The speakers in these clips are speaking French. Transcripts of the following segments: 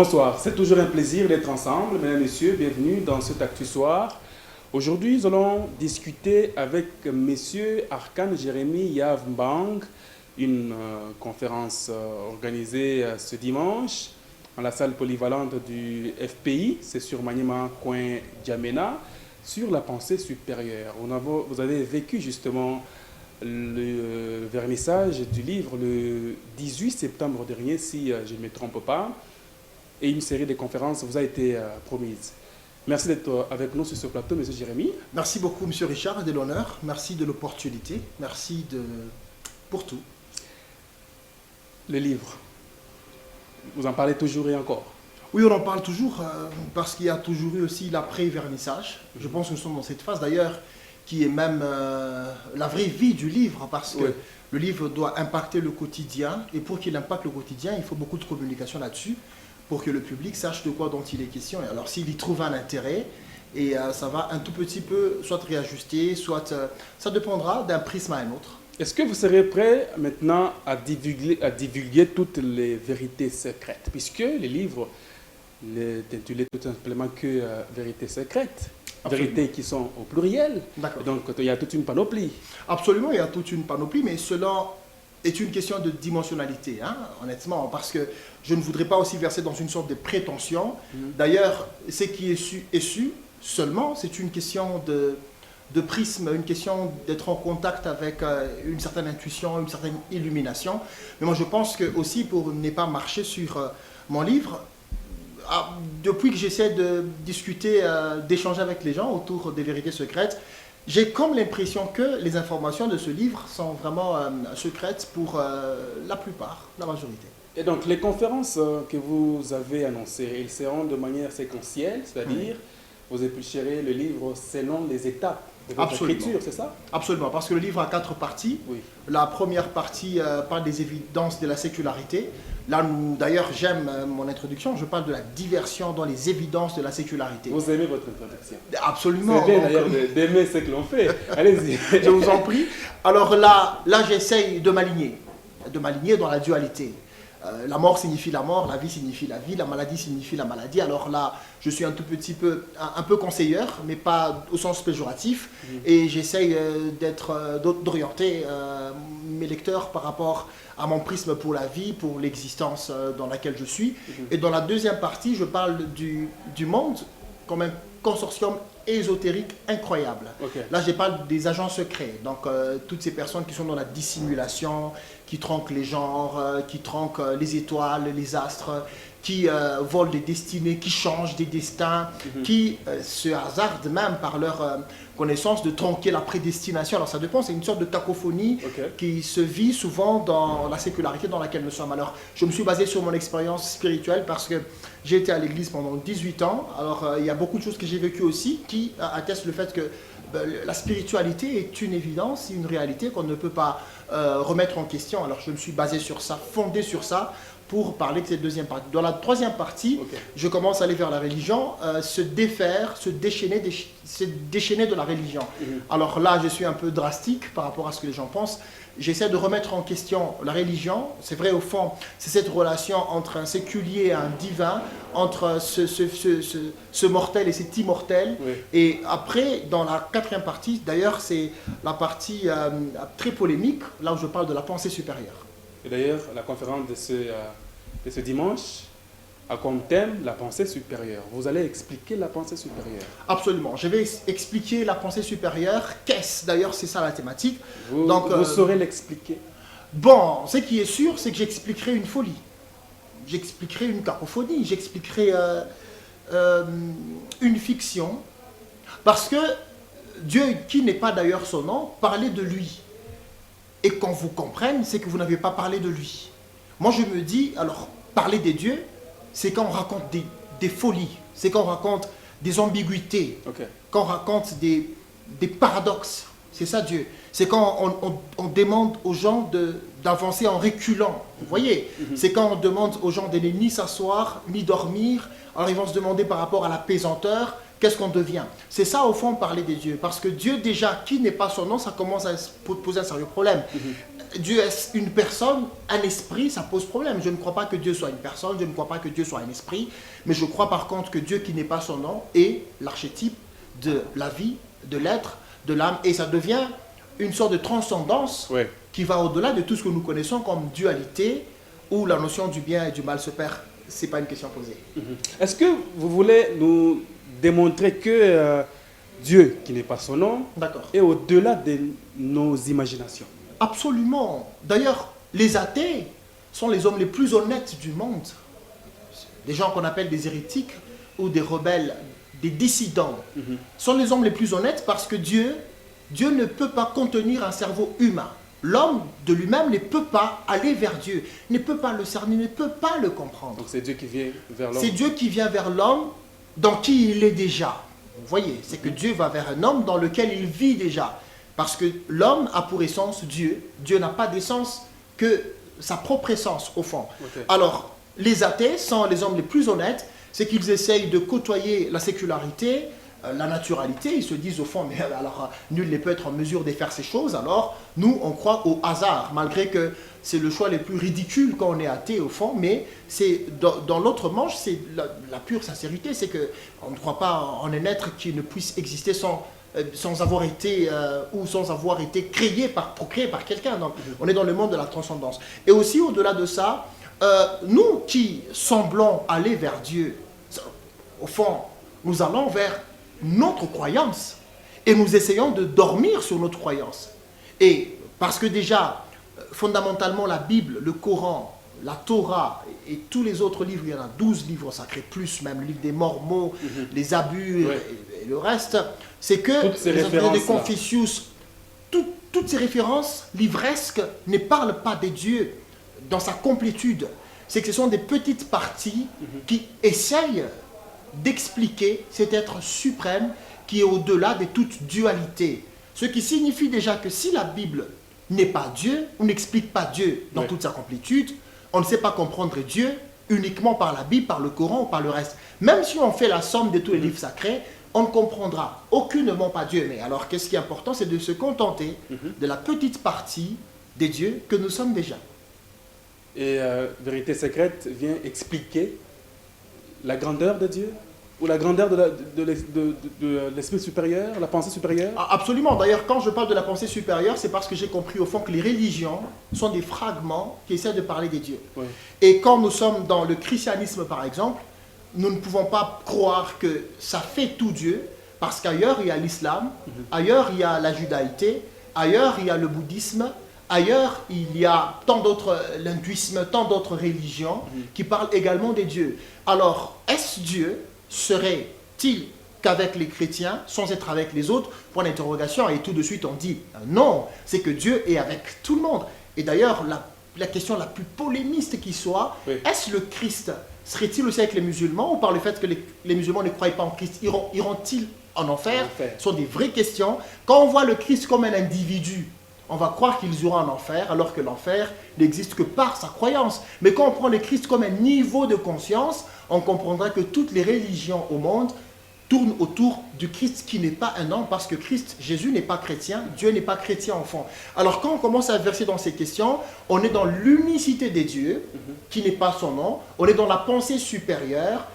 Bonsoir, c'est toujours un plaisir d'être ensemble. Mesdames et messieurs, bienvenue dans cet Actu Soir. Aujourd'hui, nous allons discuter avec messieurs Arkan Jérémy Yavmbang, une conférence organisée ce dimanche dans la salle polyvalente du FPI, c'est sur Maniema, coin Djamena, sur la pensée supérieure. Vous avez vécu justement le vernissage du livre le 18 septembre dernier, si je ne me trompe pas, et une série de conférences vous a été promise. Merci d'être avec nous sur ce plateau, M. Jérémy. Merci beaucoup, M. Richard, de l'honneur. Merci de l'opportunité. Merci pour tout. Le livre, vous en parlez toujours et encore? Oui, on en parle toujours parce qu'il y a toujours eu aussi l'après-vernissage. Je pense que nous sommes dans cette phase d'ailleurs qui est même la vraie vie du livre, parce que le livre doit impacter le quotidien, et pour qu'il impacte le quotidien, il faut beaucoup de communication là-dessus pour que le public sache de quoi dont il est question. Et alors s'il y trouve un intérêt, et ça va un tout petit peu soit réajuster, soit ça dépendra d'un prisme à un autre. Est-ce que vous serez prêt maintenant à divulguer toutes les vérités secrètes, puisque le livre n'est intitulé tout simplement que vérités secrètes? Absolument. Vérités qui sont au pluriel. Donc il y a toute une panoplie. Absolument, il y a toute une panoplie, mais cela est une question de dimensionnalité, hein, honnêtement, parce que je ne voudrais pas aussi verser dans une sorte de prétention. D'ailleurs, ce qui est su seulement, c'est une question de prisme, une question d'être en contact avec une certaine intuition, une certaine illumination. Mais moi, je pense que aussi, pour ne pas marcher sur mon livre, depuis que j'essaie de discuter, d'échanger avec les gens autour des vérités secrètes, j'ai comme l'impression que les informations de ce livre sont vraiment secrètes pour la plupart, la majorité. Et donc les conférences que vous avez annoncées, elles seront de manière séquentielle, c'est-à-dire vous éplucherez le livre selon les étapes de votre écriture, c'est ça? Absolument, parce que le livre a 4 parties. La première partie parle des évidences de la sécularité. Là, d'ailleurs, j'aime mon introduction, je parle de la diversion dans les évidences de la sécularité. Vous aimez votre introduction? Absolument. C'est bien d'ailleurs d'aimer ce que l'on fait. Allez-y. Je vous en prie. Alors là j'essaye de m'aligner dans la dualité. La mort signifie la mort, la vie signifie la vie, la maladie signifie la maladie. Alors là, je suis un tout petit peu, un peu conseilleur, mais pas au sens péjoratif. Et j'essaye d'orienter mes lecteurs par rapport à mon prisme pour la vie, pour l'existence dans laquelle je suis. Et dans la deuxième partie, je parle du monde comme un consortium ésotérique incroyable. Là, je parle des agents secrets, donc toutes ces personnes qui sont dans la dissimulation, qui tronquent les genres, qui tronquent les étoiles, les astres, qui volent des destinées, qui changent des destins, qui se hasardent même par leur connaissance de tronquer la prédestination. Alors ça dépend, c'est une sorte de cacophonie qui se vit souvent dans la sécularité dans laquelle nous sommes. Alors je me suis basé sur mon expérience spirituelle parce que j'ai été à l'église pendant 18 ans. Alors il y a beaucoup de choses que j'ai vécues aussi qui attestent le fait que la spiritualité est une évidence, une réalité qu'on ne peut pas remettre en question. Alors je me suis basé sur ça, fondé sur ça, pour parler de cette deuxième partie. Dans la troisième partie, je commence à aller vers la religion, se défaire, se déchaîner de la religion. Alors là, je suis un peu drastique par rapport à ce que les gens pensent. J'essaie de remettre en question la religion. C'est vrai, au fond, c'est cette relation entre un séculier et un divin, entre ce mortel et cet immortel. Et après, dans la quatrième partie, d'ailleurs, c'est la partie très polémique, là où je parle de la pensée supérieure. Et d'ailleurs, la conférence de ce dimanche a comme thème la pensée supérieure. Vous allez expliquer la pensée supérieure? Absolument. Je vais expliquer la pensée supérieure. Qu'est-ce? D'ailleurs, c'est ça la thématique. Vous saurez l'expliquer? Bon, ce qui est sûr, c'est que j'expliquerai une folie. J'expliquerai une cacophonie. J'expliquerai une fiction. Parce que Dieu, qui n'est pas d'ailleurs son nom, parlait de lui. Et qu'on vous comprenne, c'est que vous n'avez pas parlé de lui. Moi, je me dis, alors, parler des dieux, c'est quand on raconte des folies, c'est quand on raconte des ambiguïtés, quand on raconte des paradoxes. C'est ça, Dieu. C'est quand on demande aux gens d'avancer en reculant. Vous voyez? C'est quand on demande aux gens de ni s'asseoir, ni dormir. Alors, ils vont se demander par rapport à la pesanteur, qu'est-ce qu'on devient? C'est ça, au fond, parler des dieux. Parce que Dieu, déjà, qui n'est pas son nom, ça commence à se poser un sérieux problème. Dieu est une personne, un esprit, ça pose problème. Je ne crois pas que Dieu soit une personne, je ne crois pas que Dieu soit un esprit, mais je crois par contre que Dieu qui n'est pas son nom est l'archétype de la vie, de l'être, de l'âme, et ça devient une sorte de transcendance Ouais. qui va au-delà de tout ce que nous connaissons comme dualité, où la notion du bien et du mal se perd. Ce n'est pas une question posée. Est-ce que vous voulez nous démontrer que Dieu, qui n'est pas son nom, D'accord. est au-delà de nos imaginations? Absolument. D'ailleurs, les athées sont les hommes les plus honnêtes du monde. Les gens qu'on appelle des hérétiques ou des rebelles, des dissidents, sont les hommes les plus honnêtes parce que Dieu ne peut pas contenir un cerveau humain. L'homme de lui-même ne peut pas aller vers Dieu, ne peut pas le cerner, ne peut pas le comprendre. Donc c'est Dieu qui vient vers l'homme. C'est Dieu qui vient vers l'homme dans qui il est déjà. Vous voyez, c'est que Dieu va vers un homme dans lequel il vit déjà. Parce que l'homme a pour essence Dieu. Dieu n'a pas d'essence que sa propre essence, au fond. Ok. Alors, les athées sont les hommes les plus honnêtes, c'est qu'ils essayent de côtoyer la sécularité, la naturalité. Ils se disent au fond, mais alors nul ne peut être en mesure de faire ces choses. Alors, nous, on croit au hasard, malgré que c'est le choix le plus ridicule quand on est athée, au fond. Mais c'est dans l'autre manche, c'est la pure sincérité. C'est qu'on ne croit pas en un être qui ne puisse exister sans avoir été ou sans avoir été procréé par quelqu'un. Donc, on est dans le monde de la transcendance. Et aussi, au-delà de ça, nous qui semblons aller vers Dieu, au fond, nous allons vers notre croyance et nous essayons de dormir sur notre croyance. Et parce que déjà, fondamentalement, la Bible, le Coran, la Torah et tous les autres livres, il y en a 12 livres sacrés, plus même le livre des Mormons, les abus et le reste, c'est que toutes ces les enseignements de références-là. Confucius, toutes ces références livresques ne parlent pas de Dieu dans sa complétude. C'est que ce sont des petites parties qui essayent d'expliquer cet être suprême qui est au-delà de toute dualité. Ce qui signifie déjà que si la Bible n'est pas Dieu, ou n'explique pas Dieu dans toute sa complétude, on ne sait pas comprendre Dieu uniquement par la Bible, par le Coran ou par le reste. Même si on fait la somme de tous les livres sacrés, on ne comprendra aucunement pas Dieu. Mais alors, qu'est-ce qui est important, c'est de se contenter de la petite partie des dieux que nous sommes déjà. Et Vérité secrète vient expliquer la grandeur de Dieu ou la grandeur de l'esprit supérieur, la pensée supérieure. Absolument. D'ailleurs, quand je parle de la pensée supérieure, c'est parce que j'ai compris au fond que les religions sont des fragments qui essaient de parler des dieux. Oui. Et quand nous sommes dans le christianisme, par exemple, nous ne pouvons pas croire que ça fait tout Dieu, parce qu'ailleurs, il y a l'islam, ailleurs, il y a la judaïté, ailleurs, il y a le bouddhisme, ailleurs, il y a tant d'autres, l'hindouisme, tant d'autres religions qui parlent également des dieux. Alors, est-ce Dieu serait-il qu'avec les chrétiens, sans être avec les autres? Point d'interrogation, et tout de suite on dit non, c'est que Dieu est avec tout le monde. Et d'ailleurs, la question la plus polémiste qui soit, est-ce le Christ serait-il aussi avec les musulmans, ou par le fait que les musulmans ne croient pas en Christ, iront-ils en enfer? Ce sont des vraies questions. Quand on voit le Christ comme un individu, on va croire qu'ils iront en enfer, alors que l'enfer n'existe que par sa croyance. Mais quand on prend le Christ comme un niveau de conscience, on comprendra que toutes les religions au monde tournent autour du Christ qui n'est pas un homme, parce que Christ, Jésus n'est pas chrétien, Dieu n'est pas chrétien enfant. Alors quand on commence à verser dans ces questions, on est dans l'unicité des dieux, qui n'est pas son nom, on est dans la pensée supérieure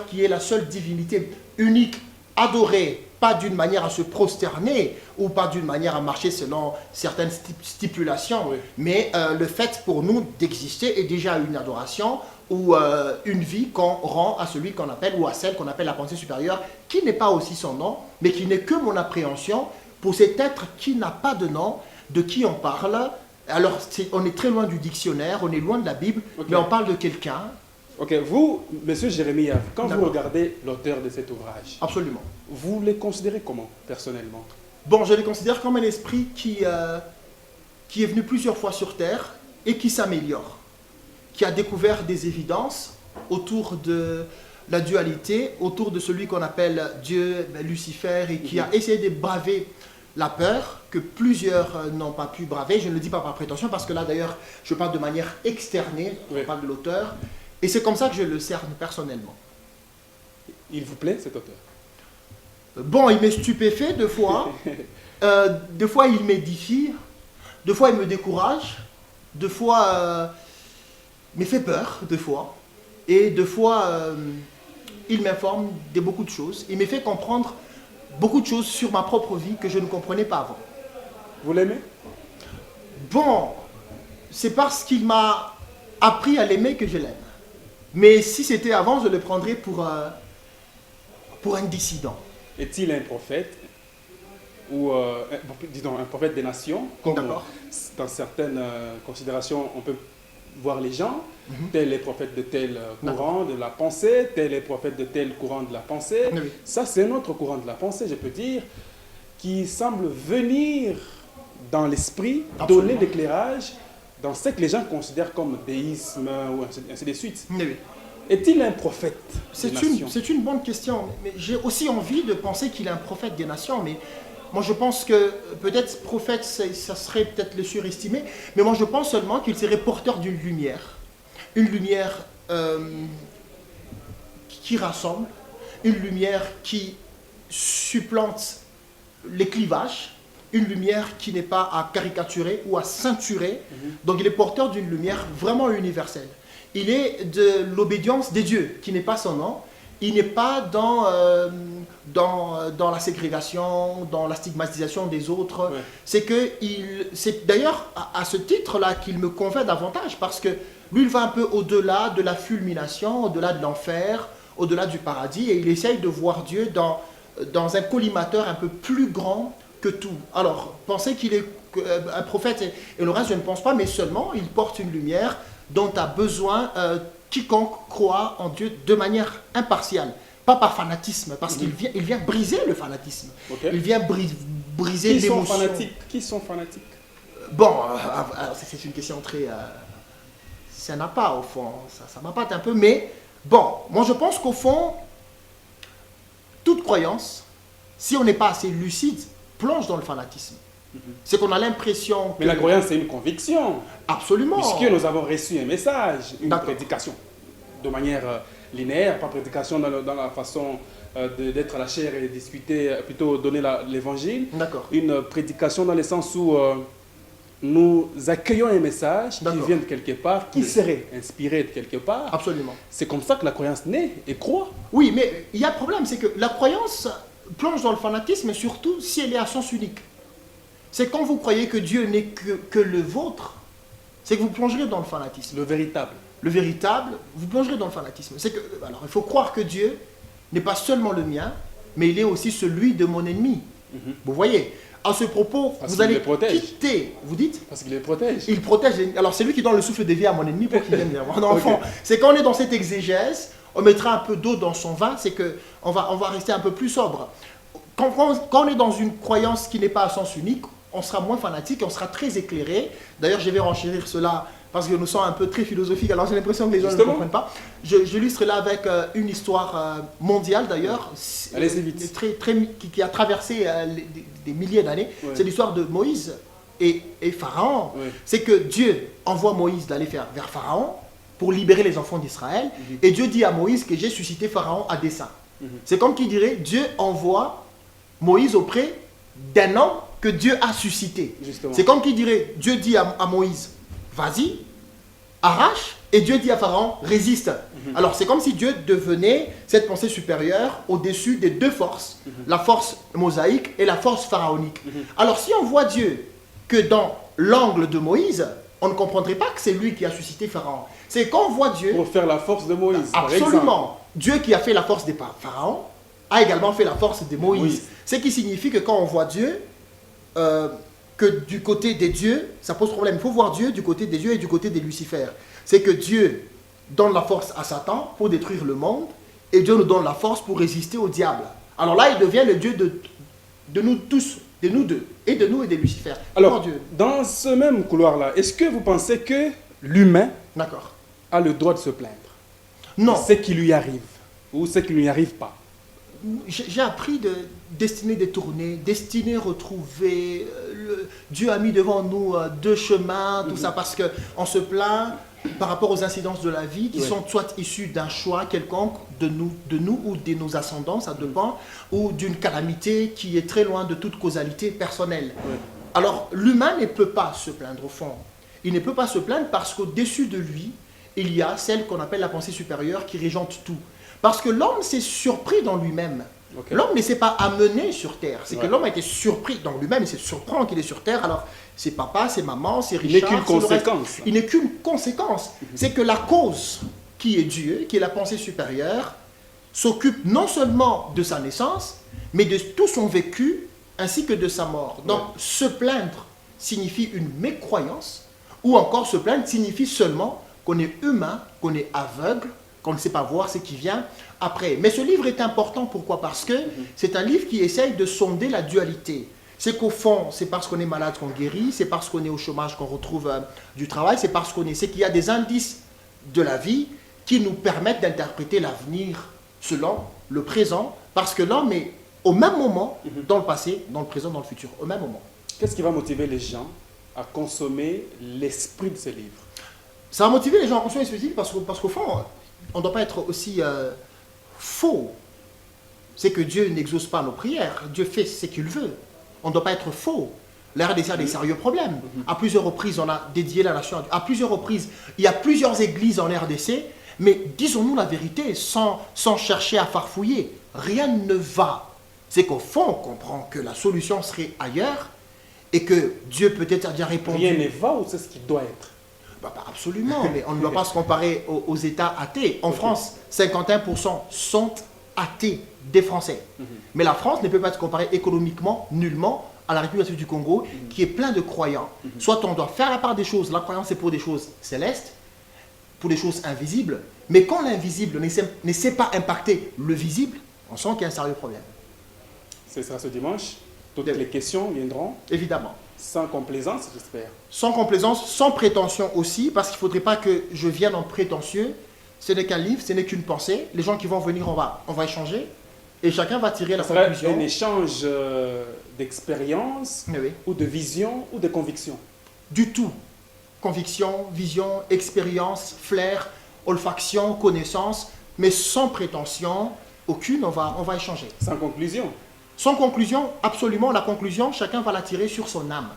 qui est la seule divinité unique, adorée, pas d'une manière à se prosterner ou pas d'une manière à marcher selon certaines stipulations, mais le fait pour nous d'exister est déjà une adoration ou une vie qu'on rend à celui qu'on appelle ou à celle qu'on appelle la pensée supérieure, qui n'est pas aussi son nom, mais qui n'est que mon appréhension pour cet être qui n'a pas de nom, de qui on parle. Alors on est très loin du dictionnaire, on est loin de la Bible, mais on parle de quelqu'un. Ok, vous, monsieur Jérémie Yave, quand vous regardez l'auteur de cet ouvrage, absolument, vous les considérez comment, personnellement? Bon, je les considère comme un esprit qui est venu plusieurs fois sur Terre et qui s'améliore, qui a découvert des évidences autour de la dualité, autour de celui qu'on appelle Dieu, Lucifer, et qui a essayé de braver la peur que plusieurs n'ont pas pu braver. Je ne le dis pas par prétention, parce que là d'ailleurs, je parle de manière externée, je parle de l'auteur. Et c'est comme ça que je le cerne personnellement. Il vous plaît, cet auteur? Bon, il m'est stupéfait deux fois. Deux fois, il m'édifie. deux fois il me décourage, deux fois il me fait peur, deux fois, et deux fois il m'informe de beaucoup de choses. Il me fait comprendre beaucoup de choses sur ma propre vie que je ne comprenais pas avant. Vous l'aimez? Bon, c'est parce qu'il m'a appris à l'aimer que je l'aime. Mais si c'était avant, je le prendrais pour un dissident. Est-il un prophète ou disons un prophète des nations, comme dans certaines considérations on peut voir les gens, tel est prophète de tel courant de la pensée, tel est prophète de tel courant de la pensée. Oui. Ça c'est un autre courant de la pensée, je peux dire, qui semble venir dans l'esprit, donner l'éclairage dans ce que les gens considèrent comme déisme ou ainsi de suite. Oui. Est-il un prophète des nations? C'est une bonne question. Mais j'ai aussi envie de penser qu'il est un prophète des nations. Mais moi, je pense que peut-être prophète, ça serait peut-être le surestimer. Mais moi, je pense seulement qu'il serait porteur d'une lumière. Une lumière qui rassemble. Une lumière qui supplante les clivages. Une lumière qui n'est pas à caricaturer ou à ceinturer. Donc, il est porteur d'une lumière vraiment universelle. Il est de l'obédience des dieux, qui n'est pas son nom. Il n'est pas dans la ségrégation, dans la stigmatisation des autres. Ouais. C'est d'ailleurs à ce titre-là qu'il me convainc davantage, parce que lui, il va un peu au-delà de la fulmination, au-delà de l'enfer, au-delà du paradis, et il essaye de voir Dieu dans un collimateur un peu plus grand que tout. Alors, penser qu'il est un prophète, et le reste, je ne pense pas, mais seulement, il porte une lumière dont a besoin quiconque croit en Dieu de manière impartiale, pas par fanatisme, parce qu'il vient briser le fanatisme. Okay. Il vient briser l'émotion. Qui sont fanatiques? Bon, c'est une question très... ça n'a pas, au fond, ça m'appâte un peu, mais bon, moi je pense qu'au fond, toute croyance, si on n'est pas assez lucide, plonge dans le fanatisme. C'est qu'on a l'impression que... Mais la croyance, c'est une conviction. Absolument. Puisque nous avons reçu un message, une prédication, de manière linéaire, pas prédication dans la façon d'être à la chair et discuter, plutôt donner l'évangile. D'accord. Une prédication dans le sens où nous accueillons un message qui vient de quelque part, qui serait inspiré de quelque part. Absolument. C'est comme ça que la croyance naît et croît. Oui, mais il y a un problème, c'est que la croyance plonge dans le fanatisme, surtout si elle est à sens unique. C'est quand vous croyez que Dieu n'est que le vôtre, c'est que vous plongerez dans le fanatisme. Le véritable. Le véritable, vous plongerez dans le fanatisme. Alors, il faut croire que Dieu n'est pas seulement le mien, mais il est aussi celui de mon ennemi. Vous voyez, à ce propos, vous allez quitter, vous dites? Parce qu'il les protège. Il protège. Alors, c'est lui qui donne le souffle de vie à mon ennemi pour qu'il vienne vers mon enfant. C'est quand on est dans cette exégèse, on mettra un peu d'eau dans son vin, c'est qu'on va rester un peu plus sobre. Quand on est dans une croyance qui n'est pas à sens unique, on sera moins fanatique, on sera très éclairé. D'ailleurs, je vais renchérir cela parce que nous sommes un peu très philosophiques, alors j'ai l'impreson que les gens ne comprennent pas. J'illustre là avec une histoire mondiale d'ailleurs, qui a traversé des milliers d'années. Ouais. C'est l'histoire de Moïse et Pharaon. Ouais. C'est que Dieu envoie Moïse d'aller vers Pharaon pour libérer les enfants d'Israël. Et Dieu dit à Moïse que j'ai suscité Pharaon à dessein. C'est comme qui dirait, Dieu envoie Moïse auprès d'un homme que Dieu a suscité. C'est comme qui dirait, Dieu dit à Moïse, vas-y, arrache, et Dieu dit à Pharaon, résiste. Alors c'est comme si Dieu devenait cette pensée supérieure au-dessus des deux forces, la force mosaïque et la force pharaonique. Alors si on voit Dieu que dans l'angle de Moïse, on ne comprendrait pas que c'est lui qui a suscité Pharaon. C'est quand on voit Dieu... Pour faire la force de Moïse, absolument. Dieu qui a fait la force de Pharaon a également fait la force de Moïse. Ce qui signifie que quand on voit Dieu, que du côté des dieux, ça pose problème. Il faut voir Dieu du côté des dieux et du côté des Lucifer. C'est que Dieu donne la force à Satan pour détruire le monde et Dieu nous donne la force pour résister au diable. Alors là, il devient le Dieu de nous tous, de nous deux, et de nous et de Lucifer. Alors, Dieu. Dans ce même couloir-là, est-ce que vous pensez que l'humain a le droit de se plaindre? Non. Ce qui lui arrive ou ce qui ne lui arrive pas? J'ai appris de destinée détournée, destinée retrouvée. Dieu a mis devant nous deux chemins, tout ça, parce qu'on se plaint par rapport aux incidences de la vie qui sont soit issues d'un choix quelconque de nous ou de nos ascendants, ça dépend, ou d'une calamité qui est très loin de toute causalité personnelle. Alors, l'humain ne peut pas se plaindre au fond. Il ne peut pas se plaindre parce qu'au-dessus de lui, il y a celle qu'on appelle la pensée supérieure qui régente tout. Parce que l'homme s'est surpris dans lui-même. Okay. L'homme ne s'est pas amené sur terre. C'est Ouais. que l'homme a été surpris dans lui-même. Il se surprend qu'il est sur terre. Alors, c'est papa, c'est maman, c'est Il n'est Richard. qu'une c'est le reste. conséquence. Il n'est qu'une conséquence. C'est que la cause qui est Dieu, qui est la pensée supérieure, s'occupe non seulement de sa naissance, mais de tout son vécu ainsi que de sa mort. Donc, Ouais. se plaindre signifie une mécroyance, ou encore se plaindre signifie seulement qu'on est humain, qu'on est aveugle, qu'on ne sait pas voir ce qui vient après. Mais ce livre est important, pourquoi? Parce que c'est un livre qui essaye de sonder la dualité. C'est qu'au fond, c'est parce qu'on est malade qu'on guérit, c'est parce qu'on est au chômage qu'on retrouve du travail, c'est parce qu'on est... C'est qu'il y a des indices de la vie qui nous permettent d'interpréter l'avenir selon le présent, parce que l'homme est au même moment dans le passé, dans le présent, dans le futur, au même moment. Qu'est-ce qui va motiver les gens à consommer l'esprit de ce livre? Ça va motiver les gens à consommer ce livre parce qu'au fond, on ne doit pas être aussi faux. C'est que Dieu n'exauce pas nos prières. Dieu fait ce qu'il veut. On ne doit pas être faux. La RDC a des sérieux problèmes. À plusieurs reprises, on a dédié la nation à Dieu. À plusieurs reprises, il y a plusieurs églises en RDC, mais disons-nous la vérité sans chercher à farfouiller. Rien ne va. C'est qu'au fond, on comprend que la solution serait ailleurs et que Dieu peut-être a déjà répondu. Rien ne va ou c'est ce qui doit être? Absolument, mais on ne doit pas se comparer aux États athées. En France, 51% sont athées des Français. Mais la France ne peut pas se comparer économiquement, nullement, à la République du Congo, qui est plein de croyants. Soit on doit faire la part des choses, la croyance c'est pour des choses célestes, pour des choses invisibles, mais quand l'invisible ne sait pas impacter le visible, on sent qu'il y a un sérieux problème. Ce sera ce dimanche. Toutes les questions viendront. Évidemment. Sans complaisance, j'espère. Sans complaisance, sans prétention aussi, parce qu'il ne faudrait pas que je vienne en prétentieux. Ce n'est qu'un livre, ce n'est qu'une pensée. Les gens qui vont venir, on va échanger. Et chacun va tirer la Ce sera conclusion. un échange d'expérience, Oui. ou de vision, ou de conviction. Du tout. Conviction, vision, expérience, flair, olfaction, connaissance, mais sans prétention aucune, on va échanger. Sans conclusion. Sans conclusion, absolument, la conclusion, chacun va la tirer sur son âme.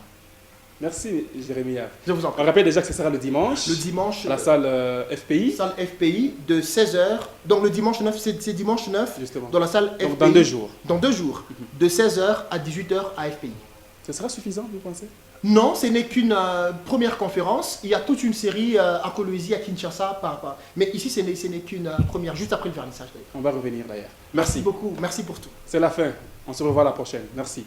Merci, Jérémy. Je vous en On prie. rappelle déjà que ce sera le dimanche. Le dimanche, à la salle FPI. salle FPI de 16h. Donc le dimanche 9, c'est dimanche 9, Justement. dans la salle FPI. Donc dans 2 jours. Dans 2 jours, de 16h à 18h à FPI. Ce sera suffisant, vous pensez? Non, ce n'est qu'une première conférence. Il y a toute une série à Kolwezi, à Kinshasa. Mais ici, ce n'est qu'une première, juste après le vernissage. On va revenir d'ailleurs. Merci Merci. beaucoup. Merci pour tout. C'est la fin. On se revoit la prochaine. Merci.